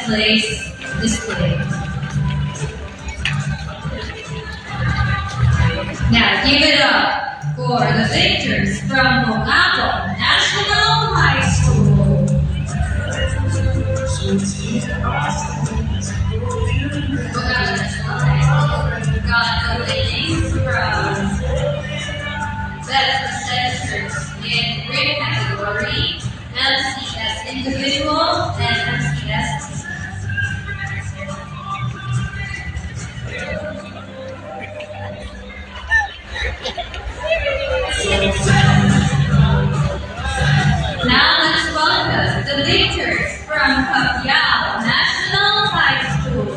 place displayed. Now give it up for the victors from Bongabo National High School. Bongabo National High School got the winnings from Best Presenters in grade category, MCS Individual, and MCS. Now let's welcome the victors from Capiao National High School.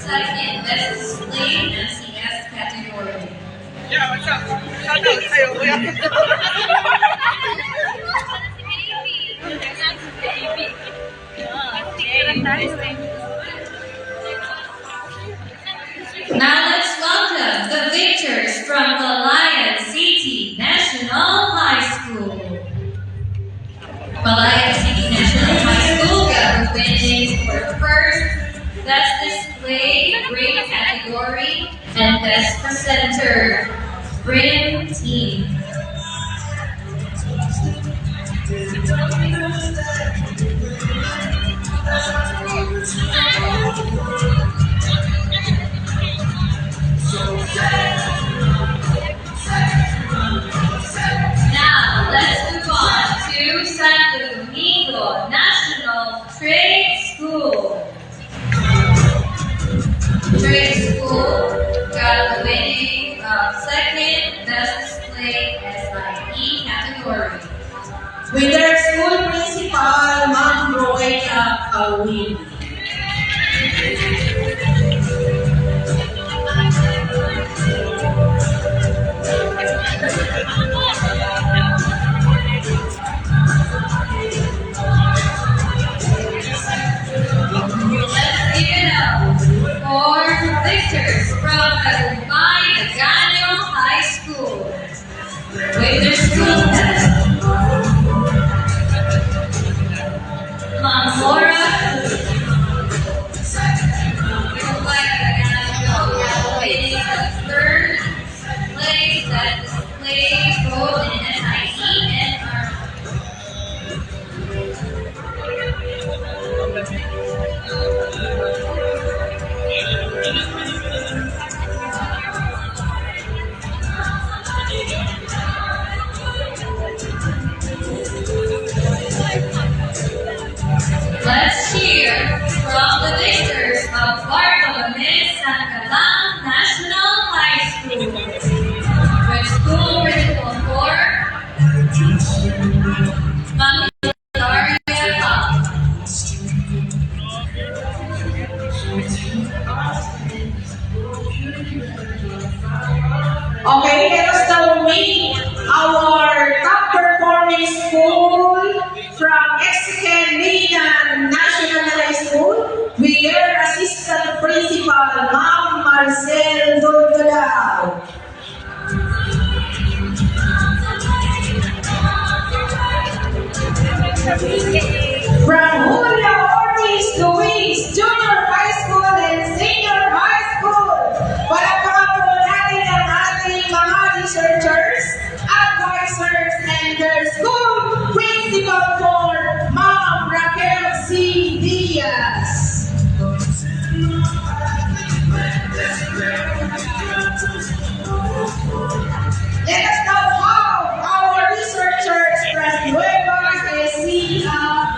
Second best display MCS category. Yeah, what's up? Shout out sa'yo, kuya. Now let's welcome the victors from the Lion City National High School. Lion City National High School got the winnings for first Best Display, grade category, and Best Presenter, Brim Team. Now, let's move on to Santo Domingo National Trade School. Trade School got the winning second best display SIE category. With their school principal, Ma'am Roelia Kawin. Let's give it up for victors from Calumay Nagano High School with their school test. Ma'am Laura Calumay Nagano got winning the third place that displays both in SIE and ARMA. Let's cheer from the victors of Bartolome San Galan National High School with school principal for Ma'am Daria Pop. Okay, let us now meet our top performing school from Mexican Milan National High School with their assistant principal, Ma'am Marcel Dulgalao. From Julio Ortiz Luis Junior High School and Senior High School, palakpakan po natin ang ating mga researchers, advisors, and their school principal for Ma'am Raquel C. Diaz. Let us know how our researchers from Nueva Ecija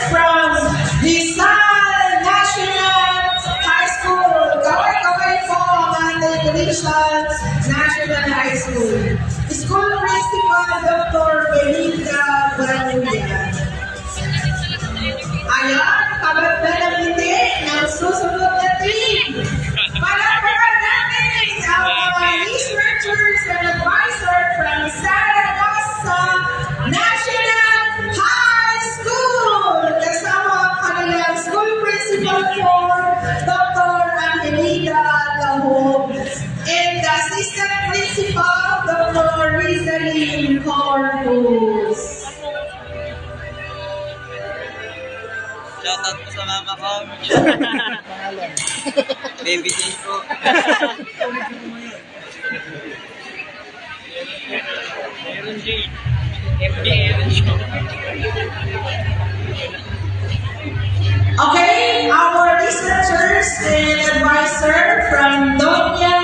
from Rizal National High School. Kaway-kaway po ang ating Rizal National High School. School Principal Dr. Belinda Banuyan. Ayan, kabat na ng hindi ng susunod na team. Palakpakan natin ang mga researchers and advisor from Saragossa National High School. Kasama ang kanilang school principal for Dr. Angelina Lahog and the assistant principal Dr. Rizalyn Corpus. Shoutout po sa mama ko. Baby Jane po. Aaron J. MJ Aaron J. Okay, our researchers and advisor from Doña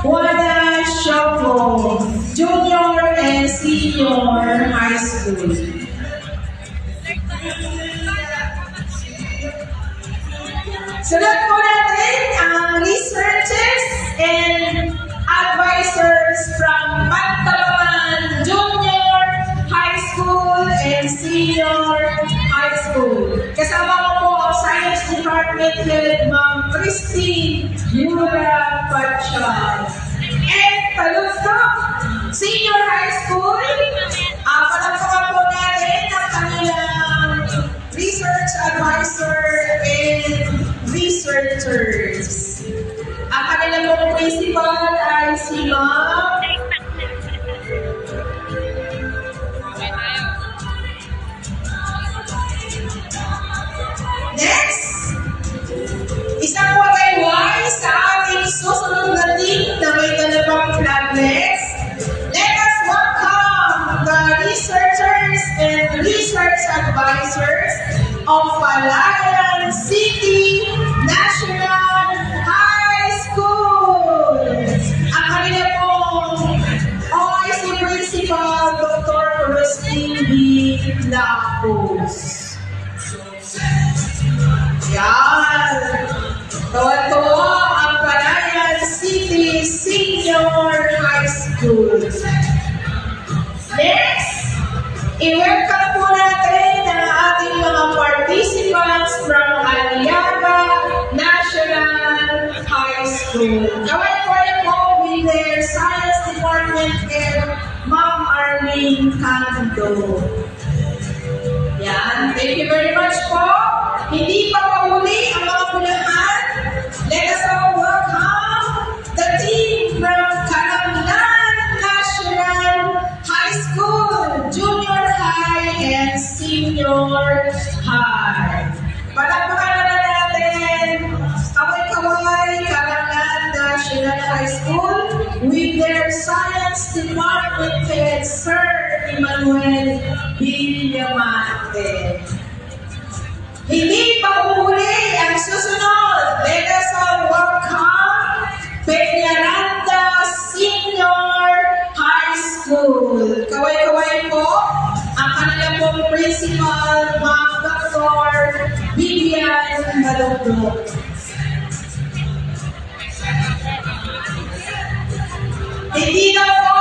Juana Shopo, Junior and Senior High School. Sunod po natin ang researchers and advisors from Pantabangan Junior High School and Senior High School. Kasama ko po ang Science Department Head, Ma'am Christine Yura Pachal. And Talustok Senior High School, palagpakan po natin ang kanilang research advisor and researchers. Ang kanilang pong principal ay si Ma'am Next, isang wagayway sa ating susunod na team na may dalawang flaglets. Let us welcome the researchers and research advisors of Palayan City National High School. Ang kanila pong OIC Principal, Dr. Christine B. Lapus. Yan. Tuwa-tuwa ang Palayan City Senior High School. Next, i-welcome po natin ang ating mga participants from Aliaga National High School. Kaway-kaway po with their Science Department Head, Ma'am Arlene Cando. Yan. Thank you very much po. Hindi pa mahuli ang mga pulahan. Let us all welcome the team from Kalamnan National High School, Junior High and Senior High. Palakpakan na natin kaway-kaway Kalamnan National High School with their Science Department Head, Sir Emmanuel Villamante. Hindi pa uhuli ang susunod. Let us all welcome Peñaranda Senior High School. Kaway-kaway po ang kanilang pong principal, Ma'am Dr. Vivian Maluglo. Hindi na po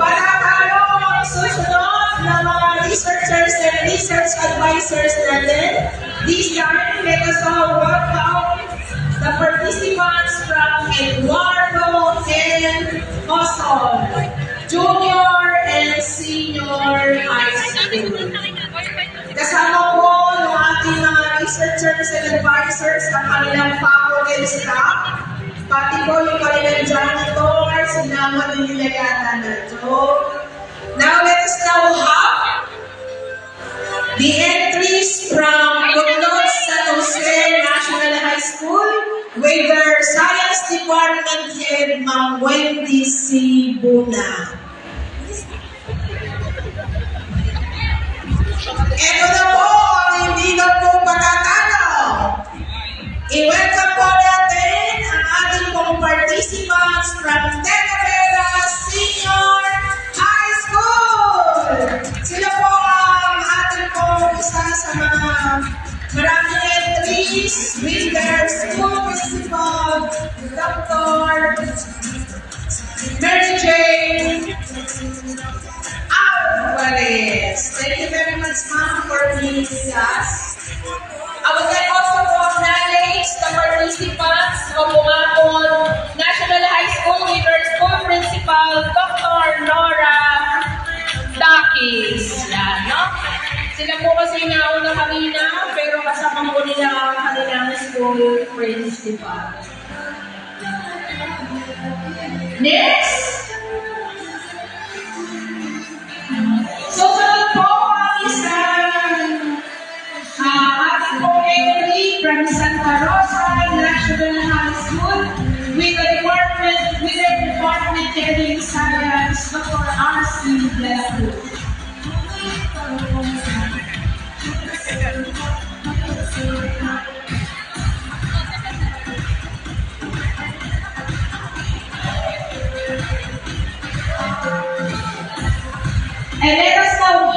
panatalo ang susunod na mga researchers and research advisors natin. This time, let us all welcome the participants from Eduardo and Oson, Junior and Senior High School. Kasama po ng ating mga researchers and advisors ang kanilang faculty staff, pati po yung kanilang janitor, sinama din nila yata na ito. Now, let us now have the entries from Buklod San Jose National High School with their Science Department Head, Ma'am Wendy C. Buna. Ito na po ang hindi na po patatalo. I-welcome po natin ang ating pong participants from Talavera Senior High School. Sila po ang ating pong isa sa mga Maraming entries with their school principal, Dr. Mary Jane Alvarez. Thank you very much, ma'am, for being with us. I would like also to acknowledge the participants of Bungabon National High School with their school principal, Dr. Nora Dakis. Yan, no? Sila po kasi nauna kanina, pero kasama po nila ang kanilang school principal. Next! So, sunod po ang isang ating pong entry from Santa Rosa National High School with the department heading science, Dr. R.C. De La Cruz. And let us now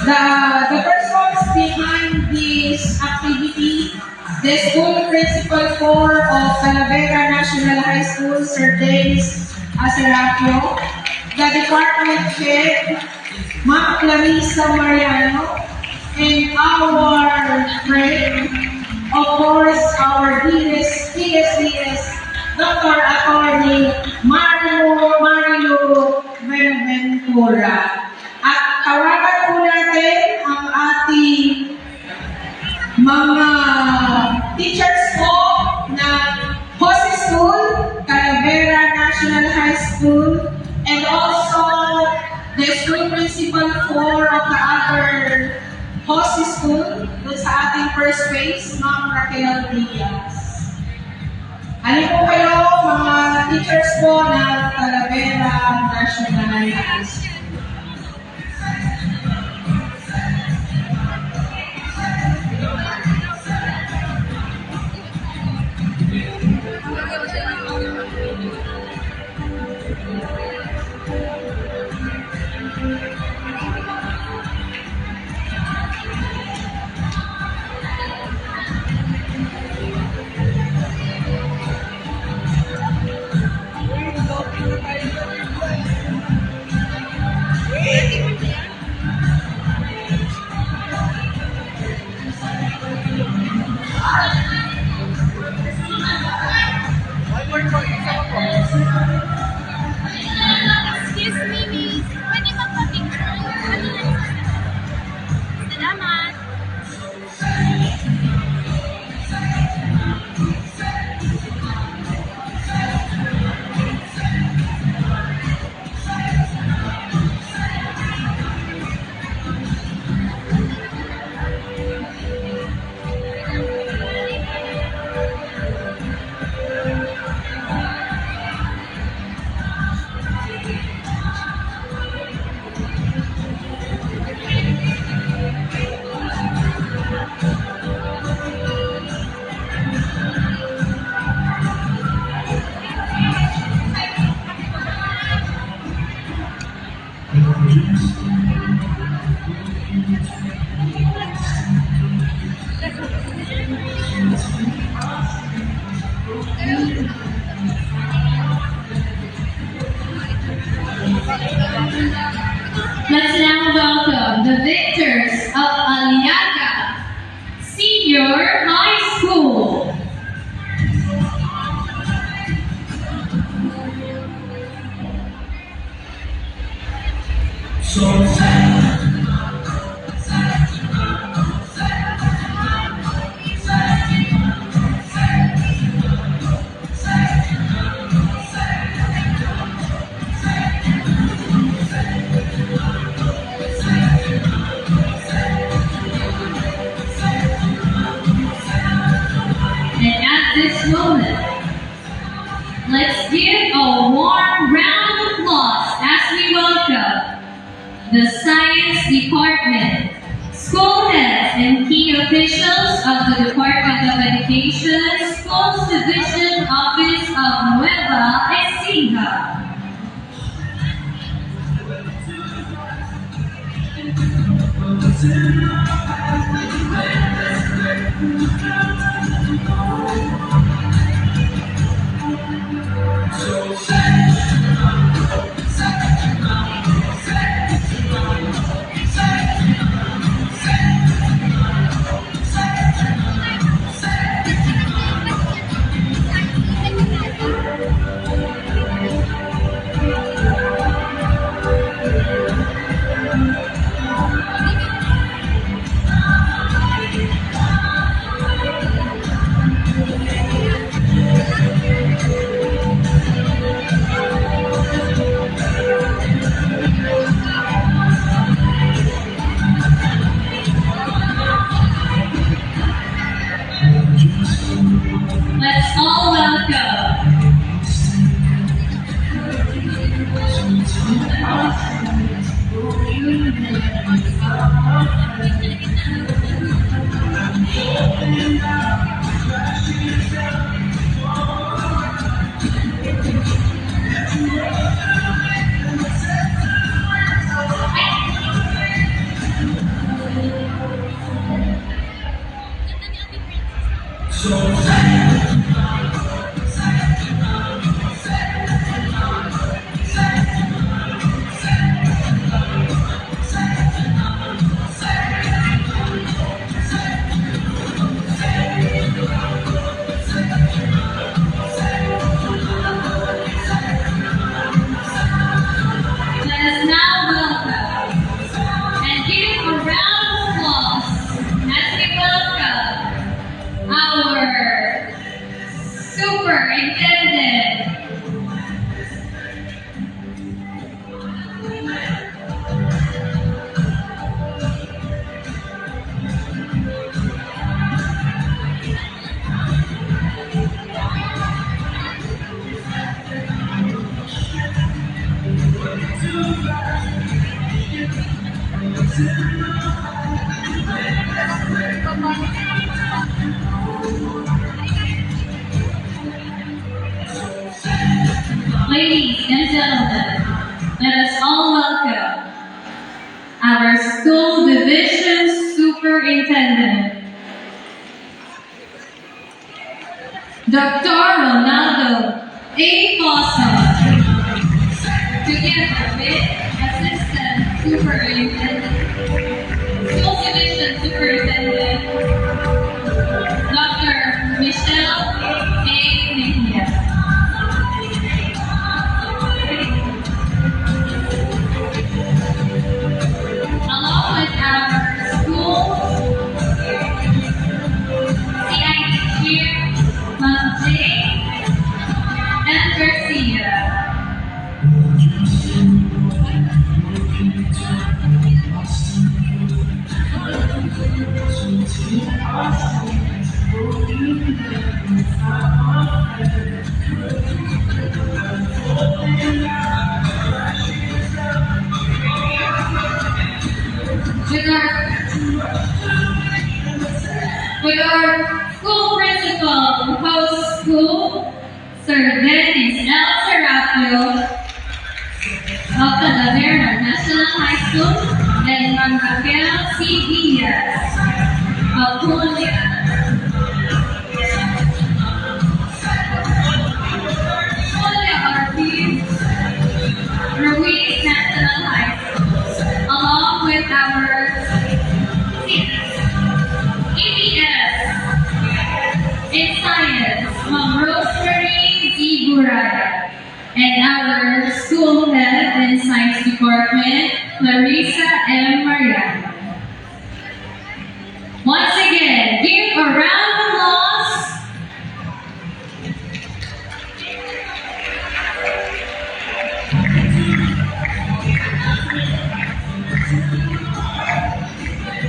have the persons behind this activity, the school principal core of Talavera National High School, Sir James Aserapio, the department head, Ma'am Clarissa Mariano, and our friend, of course, our DSDS, Dr. Attorney Mario Benaventura. At tawagan po natin ang ating mga teachers po ng Jose School, Talavera National High School, and also the school principal for of the other Jose School, dun sa ating first phase, Ma'am Raquel Diaz. Ano po kayo, mga teachers po ng Talavera National High School? Excuse me, miss. Pwede magpa-picture? Salamat. Let's now welcome the victors of Aliaga Senior High School. And at this moment, let's give a warm round of applause as we welcome the Science Department, school heads and key officials of the Department of Education, Schools Division Office of Nueva Ecija. Let's all welcome Let us now welcome and give a round of applause as we welcome our superintendent. Ladies and gentlemen, let us all welcome our school division superintendent, Dr. Ronaldo A. Fossa, together with Assistant Superintendent, School Division Superintendent, Dr. Michelle A. Mejia. Along with our school CID chair, Ma'am Jane and Garcia. With our school principal who hosts school, Sir Dennis L. Serapio of Talavera National High School, and Ma'am Raquel C. Diaz of Julia. RP, Ruiz National High School, along with our EBS in Science, Ma'am Rosemary Z. Buraya, and our school head in Science Department, Larissa M. Mariano. Once again, give a round of applause.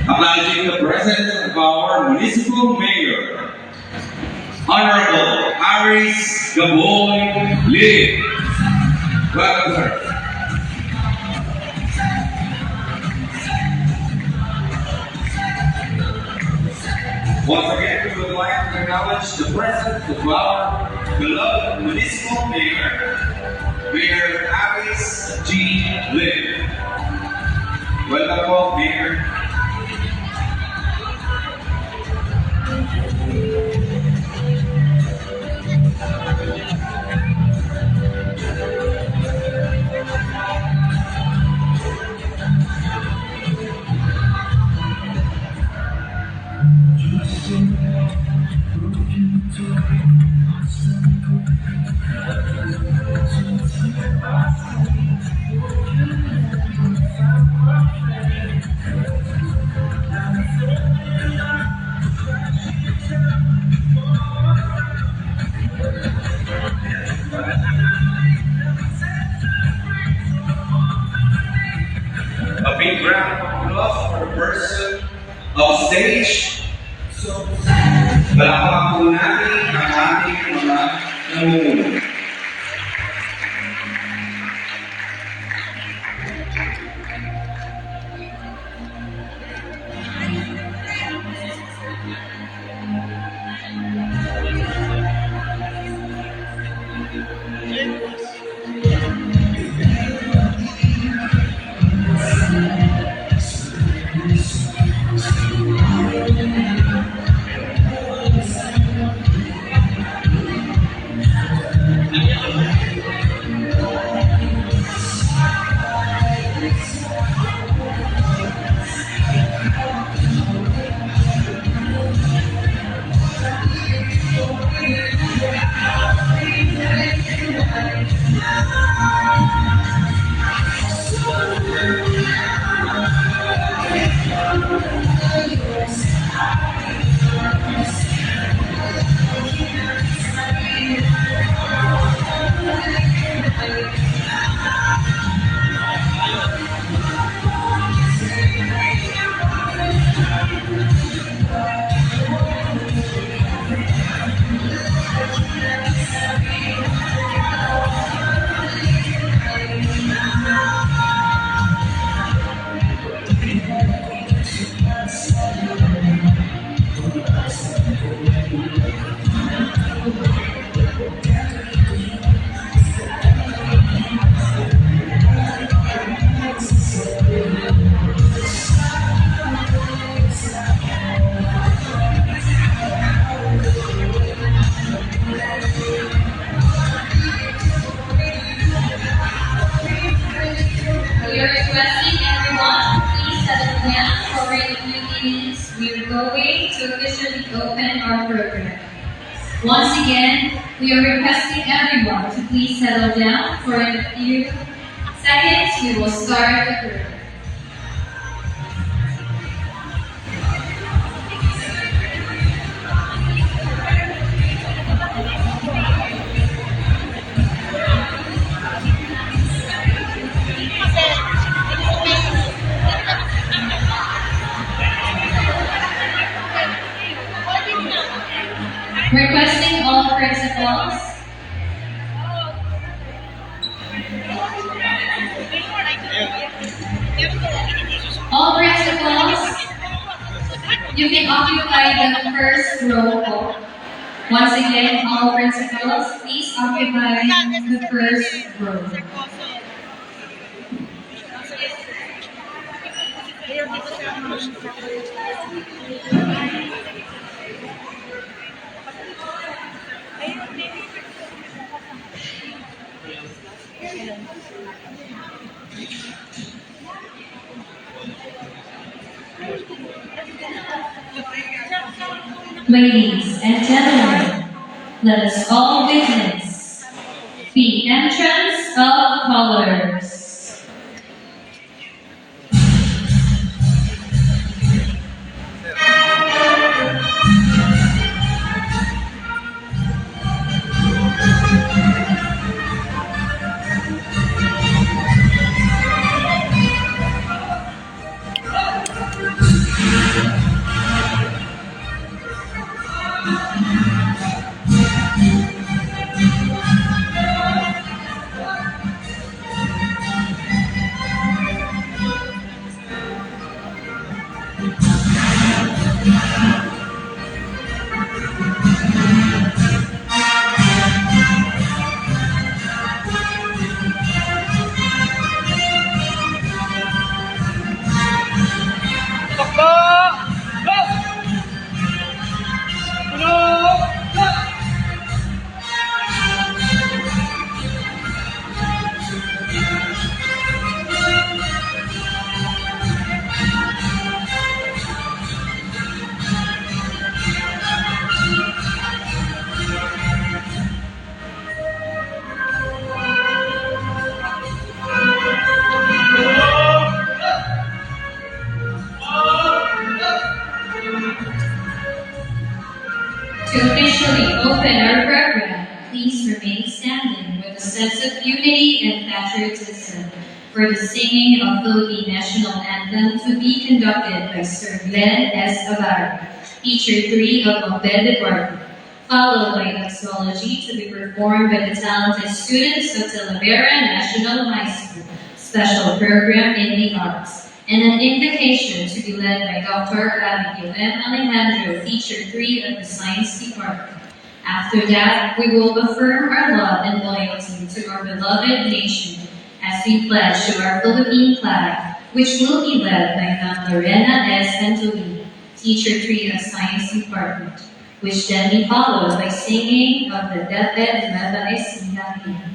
Acknowledging the presence of our municipal mayor, Honorable Aris Gaboy Lim. Welcome, sir. Once again, we would like to acknowledge the presence of our beloved municipal mayor, Mayor Aris G. Lim. Welcome po, Mayor. applause for the person of stage. Palakpakan po natin ang ating mga namumuno. We are requesting everyone, please settle down for a few minutes. We are going to officially open our program. Once again, we are requesting everyone to please settle down for a few seconds. We will start the program. Requesting all principals. All principals, you can occupy the first row. Once again, all principals, please occupy the first row. Ladies and gentlemen, let us all witness the entrance of colors. To officially open our program, please remain standing with a sense of unity and patriotism. for the singing of Philippine National Anthem to be conducted by Sir Glenn S. Abar, Teacher 3 of Mabed Department, followed by doxology to be performed by the talented students of Talavera National High School Special Program in the Arts, and an invocation to be led by Dr. Abigail M. Alejandro, Teacher 3 of the Science Department. After that, we will affirm our love and loyalty to our beloved nation as we pledge to our Philippine flag, which will be led by Ma'am Lorena S. Antolini, Teacher 3 of Science Department, which then be followed by singing of the Deathbed Nueva Ecija hymn.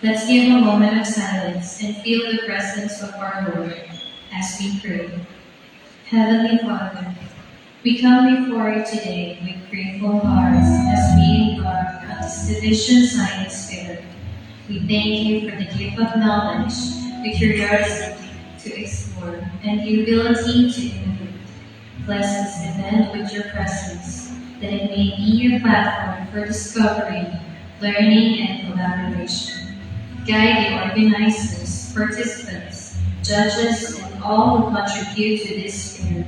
Let's give a moment of silence and feel the presence of our Lord as we pray. Heavenly Father, we come before you today with grateful hearts as we embark on this Division Science Fair. We thank you for the gift of knowledge, the curiosity to explore, and the ability to innovate. Bless this event with your presence, that it may be a platform for discovery, learning, and collaboration. Guide the organizers, participants, judges, and all who contribute to this fair.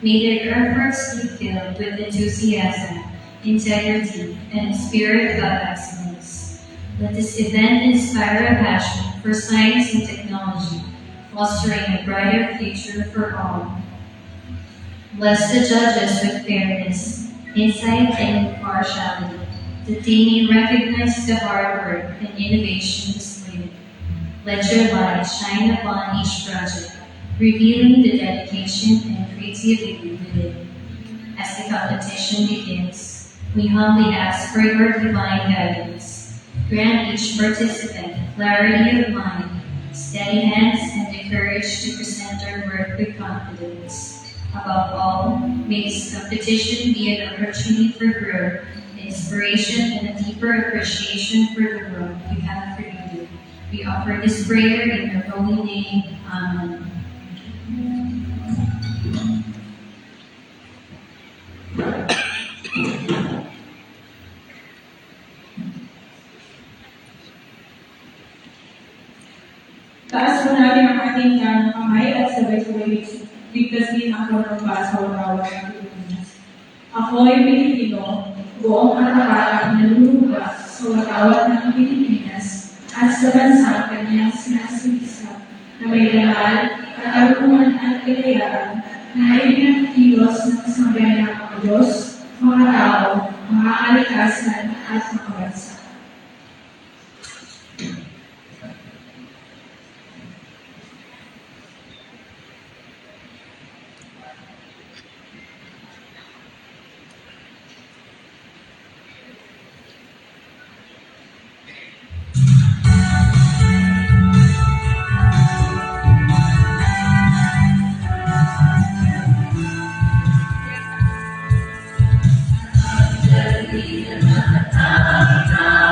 May their efforts be filled with enthusiasm, integrity, and a spirit of excellence. Let this event inspire a passion for science and technology, fostering a brighter future for all. Bless the judges with fairness, insight, and impartiality, that they may recognize the hard work and innovation displayed. Let your light shine upon each project, revealing the dedication and creativity within. As the competition begins, we humbly ask for your divine guidance. Grant each participant clarity of mind, steady hands, and the courage to present their work with confidence. Above all, may this competition be an opportunity for growth, inspiration, and a deeper appreciation for the world you have created. We offer this prayer in your holy name. Amen. Taas mo natin ang ating kamay at sabay-sabay bigkasin ang pagpapala sa wawawang ng Pilipinas. Ako ay Pilipino, buong katapatang naluluwa sa watawat ng Pilipinas at sa bansang kanyang sinasisa na may laman, katarungan at kalayaan na ipinagkilos ng kasambayan ng mga Diyos, mga tao, mga kalikasan at mga bansa. Thank you.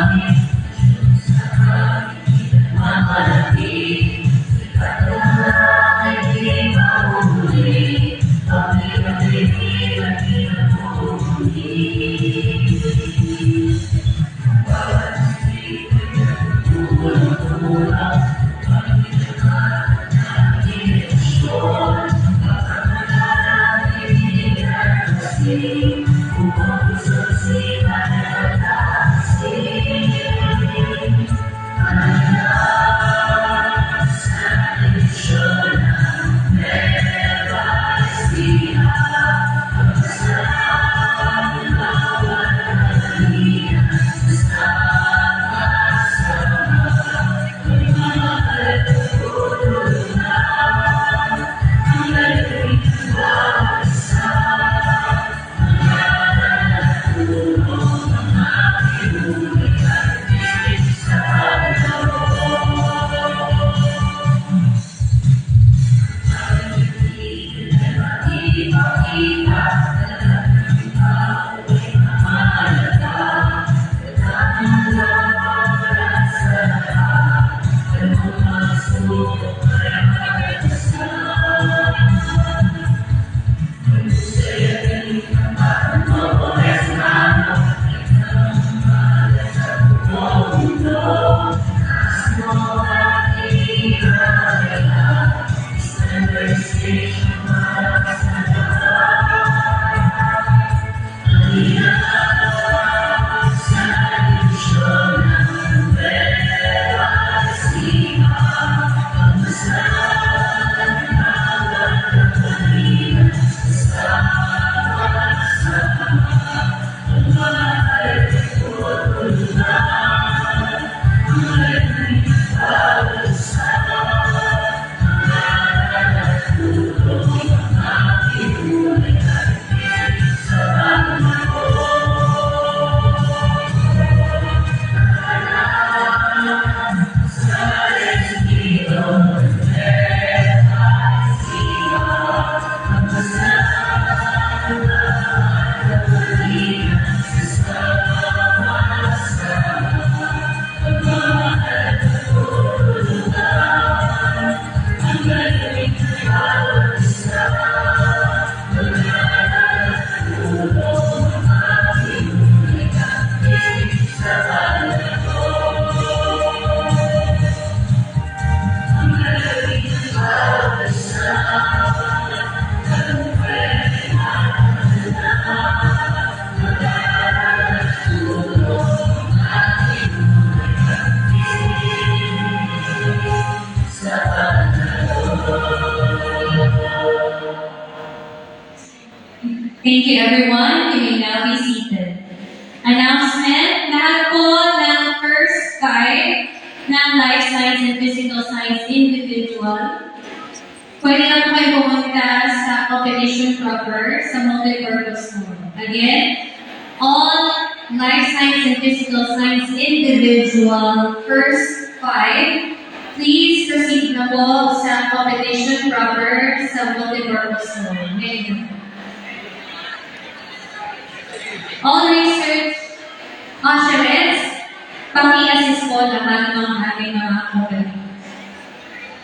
Thank you everyone. You may now be seated. Announcement, lahat po ng first 5 ng Life Science and Physical Science individual, pwede na po kayo pumunta sa competition proper sa multipurpose room. Again, all Life Science and Physical Science individual first 5, please proceed na po sa competition proper sa multipurpose room. Ngayon. All research ushers, paki-assist po naman ng